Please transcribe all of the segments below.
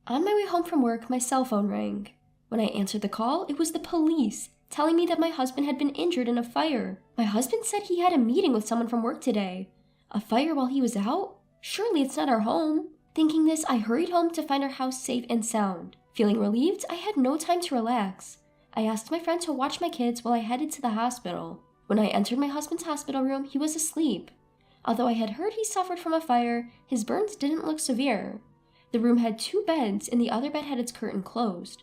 On my way home from work, my cell phone rang. When I answered the call, it was the police, telling me that my husband had been injured in a fire. My husband said he had a meeting with someone from work today. A fire while he was out? Surely it's not our home. Thinking this, I hurried home to find our house safe and sound. Feeling relieved, I had no time to relax. I asked my friend to watch my kids while I headed to the hospital. When I entered my husband's hospital room, he was asleep. Although I had heard he suffered from a fire, his burns didn't look severe. The room had 2 beds, and the other bed had its curtain closed.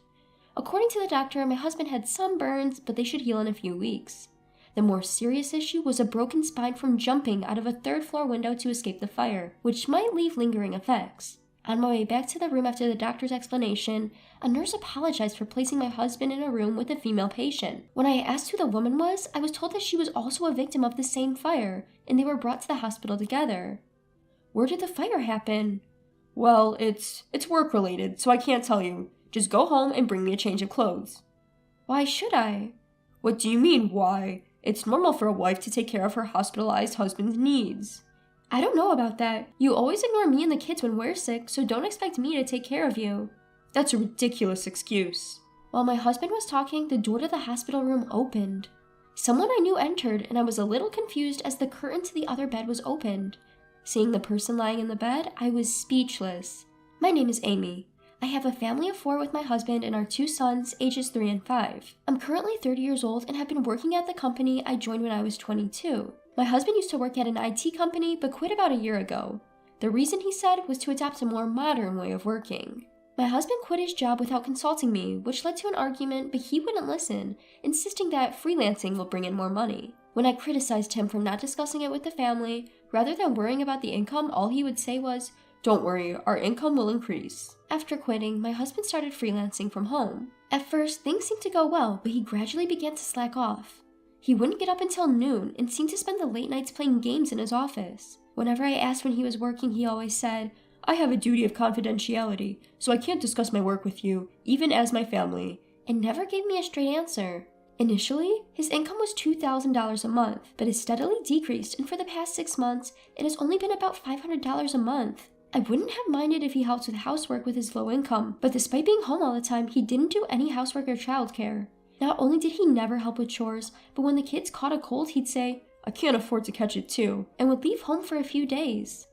According to the doctor, my husband had some burns, but they should heal in a few weeks. The more serious issue was a broken spine from jumping out of a 3rd-floor window to escape the fire, which might leave lingering effects. On my way back to the room after the doctor's explanation, a nurse apologized for placing my husband in a room with a female patient. When I asked who the woman was, I was told that she was also a victim of the same fire, and they were brought to the hospital together. Where did the fire happen? Well, it's work-related, so I can't tell you. Just go home and bring me a change of clothes. Why should I? What do you mean, why? It's normal for a wife to take care of her hospitalized husband's needs. I don't know about that. You always ignore me and the kids when we're sick, so don't expect me to take care of you. That's a ridiculous excuse. While my husband was talking, the door to the hospital room opened. Someone I knew entered, and I was a little confused as the curtain to the other bed was opened. Seeing the person lying in the bed, I was speechless. My name is Amy. I have a family of 4 with my husband and our 2 sons, ages 3 and 5. I'm currently 30 years old and have been working at the company I joined when I was 22. My husband used to work at an IT company but quit about a year ago. The reason, he said, was to adopt a more modern way of working. My husband quit his job without consulting me, which led to an argument, but he wouldn't listen, insisting that freelancing will bring in more money. When I criticized him for not discussing it with the family, rather than worrying about the income, all he would say was, "Don't worry, our income will increase." After quitting, my husband started freelancing from home. At first, things seemed to go well, but he gradually began to slack off. He wouldn't get up until noon and seemed to spend the late nights playing games in his office. Whenever I asked when he was working, he always said, "I have a duty of confidentiality, so I can't discuss my work with you, even as my family," and never gave me a straight answer. Initially, his income was $2,000 a month, but has steadily decreased, and for the past 6 months, it has only been about $500 a month. I wouldn't have minded if he helped with housework with his low income, but despite being home all the time, he didn't do any housework or childcare. Not only did he never help with chores, but when the kids caught a cold, he'd say, "I can't afford to catch it too," and would leave home for a few days.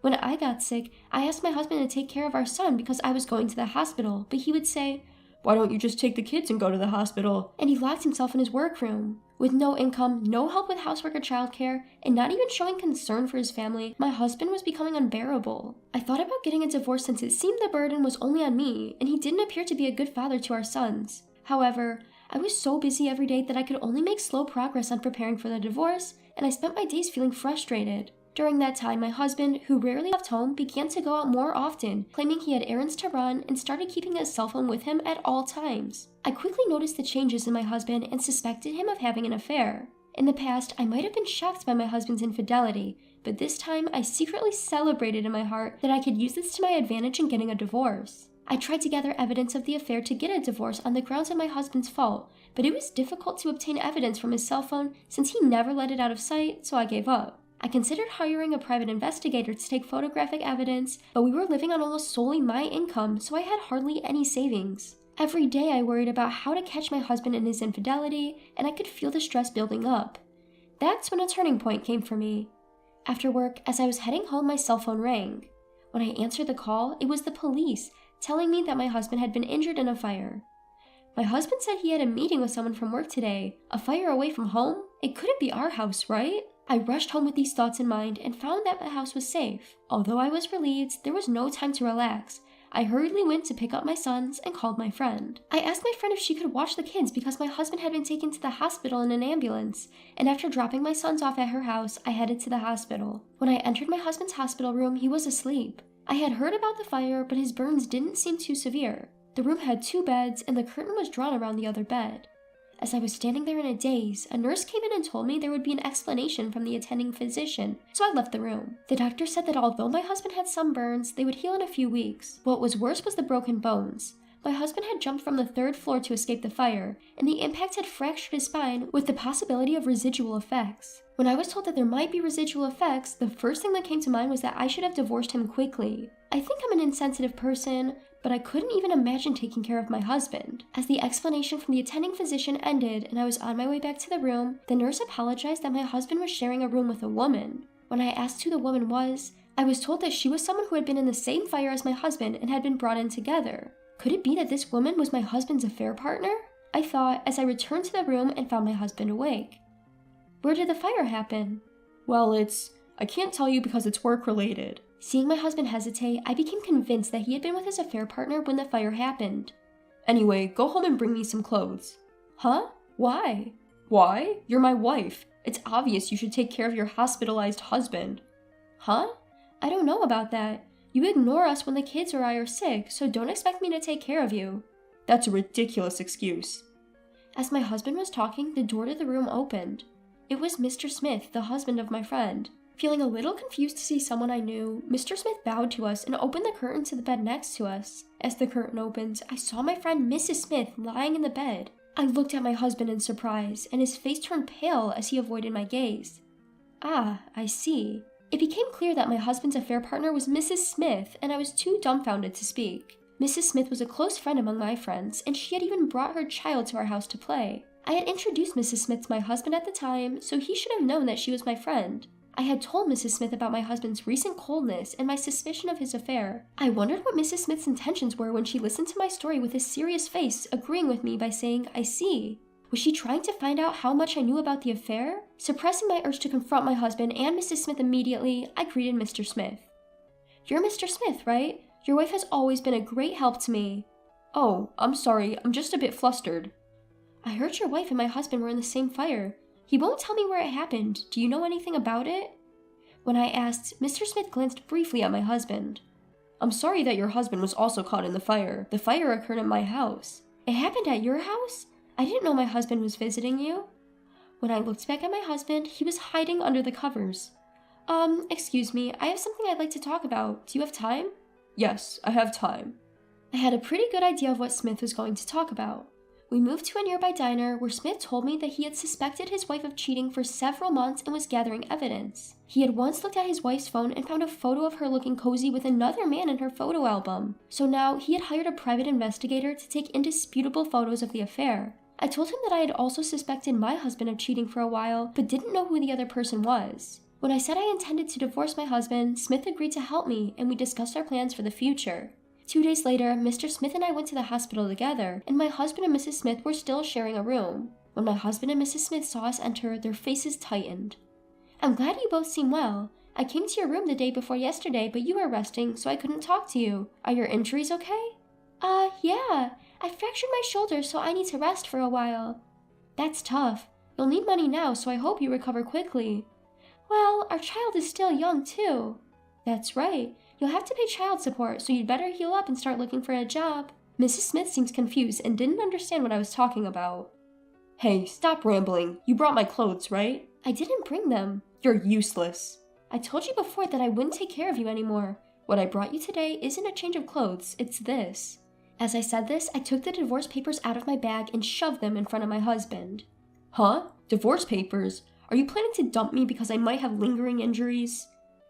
When I got sick, I asked my husband to take care of our son because I was going to the hospital, but he would say, "Why don't you just take the kids and go to the hospital?" And he locked himself in his workroom. With no income, no help with housework or childcare, and not even showing concern for his family, my husband was becoming unbearable. I thought about getting a divorce since it seemed the burden was only on me, and he didn't appear to be a good father to our sons. However, I was so busy every day that I could only make slow progress on preparing for the divorce, and I spent my days feeling frustrated. During that time, my husband, who rarely left home, began to go out more often, claiming he had errands to run and started keeping his cell phone with him at all times. I quickly noticed the changes in my husband and suspected him of having an affair. In the past, I might have been shocked by my husband's infidelity, but this time I secretly celebrated in my heart that I could use this to my advantage in getting a divorce. I tried to gather evidence of the affair to get a divorce on the grounds of my husband's fault, but it was difficult to obtain evidence from his cell phone since he never let it out of sight, so I gave up. I considered hiring a private investigator to take photographic evidence, but we were living on almost solely my income, so I had hardly any savings. Every day I worried about how to catch my husband in his infidelity, and I could feel the stress building up. That's when a turning point came for me. After work, as I was heading home, my cell phone rang. When I answered the call, it was the police, telling me that my husband had been injured in a fire. My husband said he had a meeting with someone from work today. A fire away from home? It couldn't be our house, right? I rushed home with these thoughts in mind and found that the house was safe. Although I was relieved, there was no time to relax. I hurriedly went to pick up my sons and called my friend. I asked my friend if she could watch the kids because my husband had been taken to the hospital in an ambulance, and after dropping my sons off at her house, I headed to the hospital. When I entered my husband's hospital room, he was asleep. I had heard about the fire, but his burns didn't seem too severe. The room had 2 beds, and the curtain was drawn around the other bed. As I was standing there in a daze, a nurse came in and told me there would be an explanation from the attending physician, so I left the room. The doctor said that although my husband had some burns, they would heal in a few weeks. What was worse was the broken bones. My husband had jumped from the 3rd floor to escape the fire, and the impact had fractured his spine with the possibility of residual effects. When I was told that there might be residual effects, the first thing that came to mind was that I should have divorced him quickly. I think I'm an insensitive person, but I couldn't even imagine taking care of my husband. As the explanation from the attending physician ended and I was on my way back to the room, the nurse apologized that my husband was sharing a room with a woman. When I asked who the woman was, I was told that she was someone who had been in the same fire as my husband and had been brought in together. Could it be that this woman was my husband's affair partner? I thought as I returned to the room and found my husband awake. Where did the fire happen? Well, I can't tell you because it's work-related. Seeing my husband hesitate, I became convinced that he had been with his affair partner when the fire happened. Anyway, go home and bring me some clothes. Huh? Why? Why? You're my wife. It's obvious you should take care of your hospitalized husband. Huh? I don't know about that. You ignore us when the kids or I are sick, so don't expect me to take care of you. That's a ridiculous excuse. As my husband was talking, the door to the room opened. It was Mr. Smith, the husband of my friend. Feeling a little confused to see someone I knew, Mr. Smith bowed to us and opened the curtain to the bed next to us. As the curtain opened, I saw my friend Mrs. Smith lying in the bed. I looked at my husband in surprise, and his face turned pale as he avoided my gaze. Ah, I see. It became clear that my husband's affair partner was Mrs. Smith, and I was too dumbfounded to speak. Mrs. Smith was a close friend among my friends, and she had even brought her child to our house to play. I had introduced Mrs. Smith to my husband at the time, so he should have known that she was my friend. I had told Mrs. Smith about my husband's recent coldness and my suspicion of his affair. I wondered what Mrs. Smith's intentions were when she listened to my story with a serious face, agreeing with me by saying, "I see." Was she trying to find out how much I knew about the affair? Suppressing my urge to confront my husband and Mrs. Smith immediately, I greeted Mr. Smith. "You're Mr. Smith, right? Your wife has always been a great help to me." "Oh, I'm sorry, I'm just a bit flustered." "I heard your wife and my husband were in the same fire. He won't tell me where it happened. Do you know anything about it?" When I asked, Mr. Smith glanced briefly at my husband. "I'm sorry that your husband was also caught in the fire. The fire occurred at my house." "It happened at your house? I didn't know my husband was visiting you." When I looked back at my husband, he was hiding under the covers. Excuse me, I have something I'd like to talk about. Do you have time?" "Yes, I have time." I had a pretty good idea of what Smith was going to talk about. We moved to a nearby diner where Smith told me that he had suspected his wife of cheating for several months and was gathering evidence. He had once looked at his wife's phone and found a photo of her looking cozy with another man in her photo album. So now he had hired a private investigator to take indisputable photos of the affair. I told him that I had also suspected my husband of cheating for a while, but didn't know who the other person was. When I said I intended to divorce my husband, Smith agreed to help me, and we discussed our plans for the future. 2 days later, Mr. Smith and I went to the hospital together, and my husband and Mrs. Smith were still sharing a room. When my husband and Mrs. Smith saw us enter, their faces tightened. "I'm glad you both seem well. I came to your room the day before yesterday, but you were resting, so I couldn't talk to you. Are your injuries okay?" Yeah. I fractured my shoulder, so I need to rest for a while." "That's tough. You'll need money now, so I hope you recover quickly." "Well, our child is still young, too." "That's right. You'll have to pay child support, so you'd better heal up and start looking for a job." Mrs. Smith seemed confused and didn't understand what I was talking about. "Hey, stop rambling. You brought my clothes, right?" "I didn't bring them." "You're useless." "I told you before that I wouldn't take care of you anymore. What I brought you today isn't a change of clothes, it's this." As I said this, I took the divorce papers out of my bag and shoved them in front of my husband. "Huh? Divorce papers? Are you planning to dump me because I might have lingering injuries?"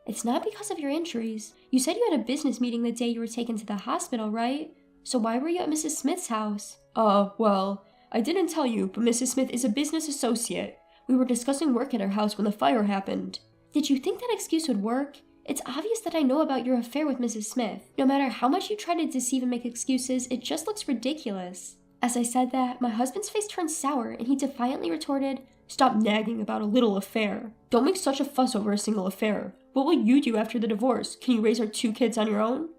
"It's not because of your injuries. You said you had a business meeting the day you were taken to the hospital, right? So why were you at Mrs. Smith's house?" Well, I didn't tell you, but Mrs. Smith is a business associate. We were discussing work at her house when the fire happened." "Did you think that excuse would work? It's obvious that I know about your affair with Mrs. Smith. No matter how much you try to deceive and make excuses, it just looks ridiculous." As I said that, my husband's face turned sour and he defiantly retorted, "Stop nagging about a little affair. Don't make such a fuss over a single affair. What will you do after the divorce? Can you raise our 2 kids on your own?"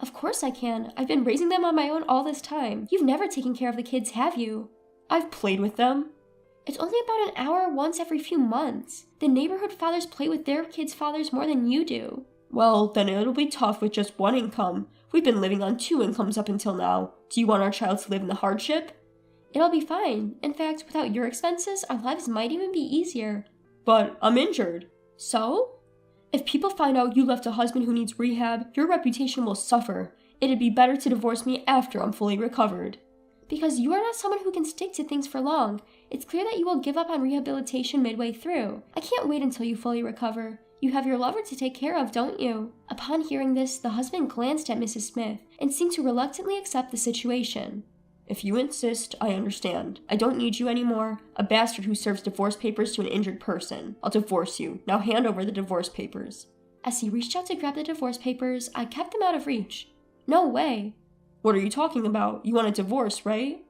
"Of course I can. I've been raising them on my own all this time. You've never taken care of the kids, have you?" "I've played with them." "It's only about an hour once every few months. The neighborhood fathers play with their kids' fathers more than you do." "Well, then it'll be tough with just one income. We've been living on 2 incomes up until now. Do you want our child to live in the hardship?" "It'll be fine. In fact, without your expenses, our lives might even be easier." "But I'm injured." "So?" "If people find out you left a husband who needs rehab, your reputation will suffer. It'd be better to divorce me after I'm fully recovered." "Because you are not someone who can stick to things for long. It's clear that you will give up on rehabilitation midway through. I can't wait until you fully recover. You have your lover to take care of, don't you?" Upon hearing this, the husband glanced at Mrs. Smith and seemed to reluctantly accept the situation. "If you insist, I understand. I don't need you anymore. A bastard who serves divorce papers to an injured person. I'll divorce you. Now hand over the divorce papers." As he reached out to grab the divorce papers, I kept them out of reach. "No way." "What are you talking about? You want a divorce, right?"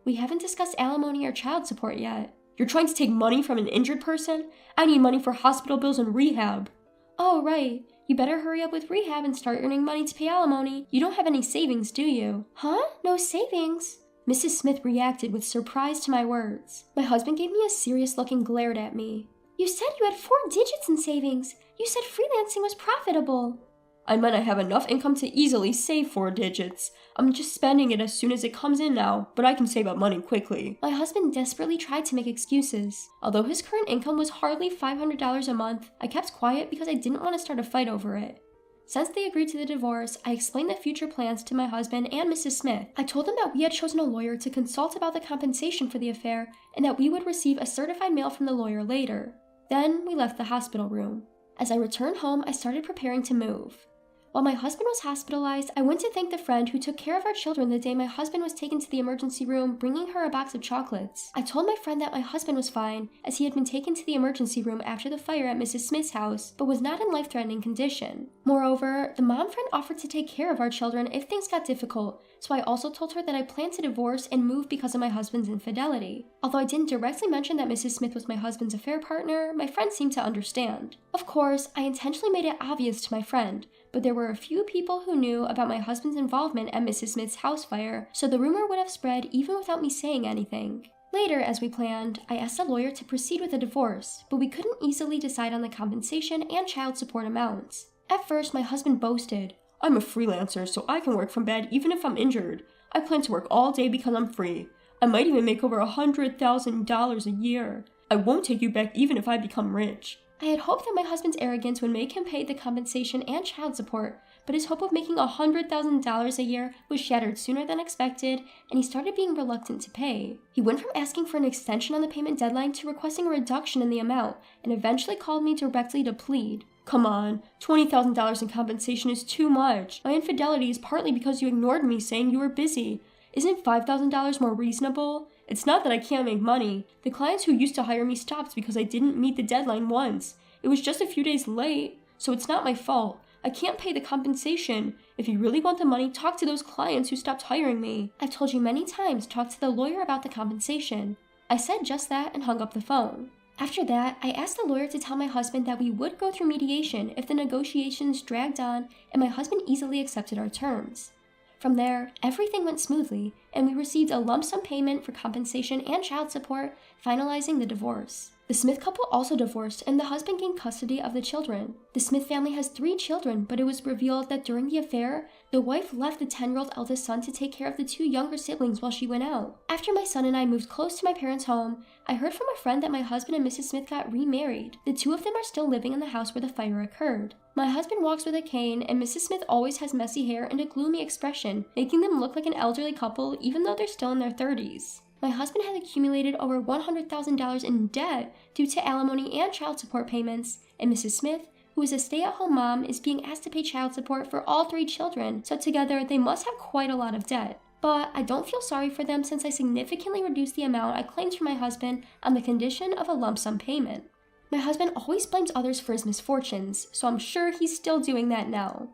"We haven't discussed alimony or child support yet." "You're trying to take money from an injured person? I need money for hospital bills and rehab." "Oh, right. You better hurry up with rehab and start earning money to pay alimony. You don't have any savings, do you?" "Huh? No savings?" Mrs. Smith reacted with surprise to my words. My husband gave me a serious look and glared at me. "You said you had 4 digits in savings. You said freelancing was profitable." "I meant I have enough income to easily save 4 digits. I'm just spending it as soon as it comes in now, but I can save up money quickly." My husband desperately tried to make excuses. Although his current income was hardly $500 a month, I kept quiet because I didn't want to start a fight over it. Since they agreed to the divorce, I explained the future plans to my husband and Mrs. Smith. I told them that we had chosen a lawyer to consult about the compensation for the affair and that we would receive a certified mail from the lawyer later. Then we left the hospital room. As I returned home, I started preparing to move. While my husband was hospitalized, I went to thank the friend who took care of our children the day my husband was taken to the emergency room, bringing her a box of chocolates. I told my friend that my husband was fine, as he had been taken to the emergency room after the fire at Mrs. Smith's house, but was not in life-threatening condition. Moreover, the mom friend offered to take care of our children if things got difficult, so I also told her that I planned to divorce and move because of my husband's infidelity. Although I didn't directly mention that Mrs. Smith was my husband's affair partner, my friend seemed to understand. Of course, I intentionally made it obvious to my friend, but there were a few people who knew about my husband's involvement at Mrs. Smith's house fire, so the rumor would have spread even without me saying anything. Later, as we planned, I asked the lawyer to proceed with a divorce, but we couldn't easily decide on the compensation and child support amounts. At first, my husband boasted, "I'm a freelancer, so I can work from bed even if I'm injured. I plan to work all day because I'm free. I might even make over $100,000 a year. I won't take you back even if I become rich." I had hoped that my husband's arrogance would make him pay the compensation and child support, but his hope of making $100,000 a year was shattered sooner than expected, and he started being reluctant to pay. He went from asking for an extension on the payment deadline to requesting a reduction in the amount, and eventually called me directly to plead. "Come on, $20,000 in compensation is too much. My infidelity is partly because you ignored me saying you were busy. Isn't $5,000 more reasonable? It's not that I can't make money. The clients who used to hire me stopped because I didn't meet the deadline once. It was just a few days late, so it's not my fault. I can't pay the compensation. If you really want the money, talk to those clients who stopped hiring me." "I've told you many times, talk to the lawyer about the compensation." I said just that and hung up the phone. After that, I asked the lawyer to tell my husband that we would go through mediation if the negotiations dragged on, and my husband easily accepted our terms. From there, everything went smoothly, and we received a lump sum payment for compensation and child support, finalizing the divorce. The Smith couple also divorced, and the husband gained custody of the children. The Smith family has 3 children, but it was revealed that during the affair, the wife left the 10-year-old eldest son to take care of the 2 younger siblings while she went out. After my son and I moved close to my parents' home, I heard from a friend that my husband and Mrs. Smith got remarried. The 2 of them are still living in the house where the fire occurred. My husband walks with a cane, and Mrs. Smith always has messy hair and a gloomy expression, making them look like an elderly couple even though they're still in their 30s. My husband has accumulated over $100,000 in debt due to alimony and child support payments, and Mrs. Smith, who is a stay-at-home mom, is being asked to pay child support for all 3 children, so together they must have quite a lot of debt. But I don't feel sorry for them since I significantly reduced the amount I claimed for my husband on the condition of a lump sum payment. My husband always blames others for his misfortunes, so I'm sure he's still doing that now.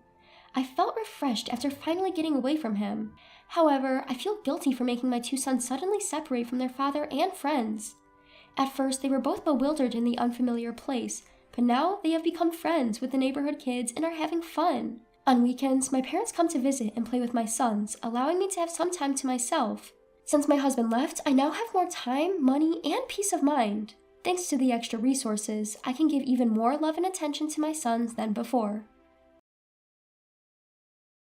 I felt refreshed after finally getting away from him. However, I feel guilty for making my 2 sons suddenly separate from their father and friends. At first, they were both bewildered in the unfamiliar place, but now they have become friends with the neighborhood kids and are having fun. On weekends, my parents come to visit and play with my sons, allowing me to have some time to myself. Since my husband left, I now have more time, money, and peace of mind. Thanks to the extra resources, I can give even more love and attention to my sons than before.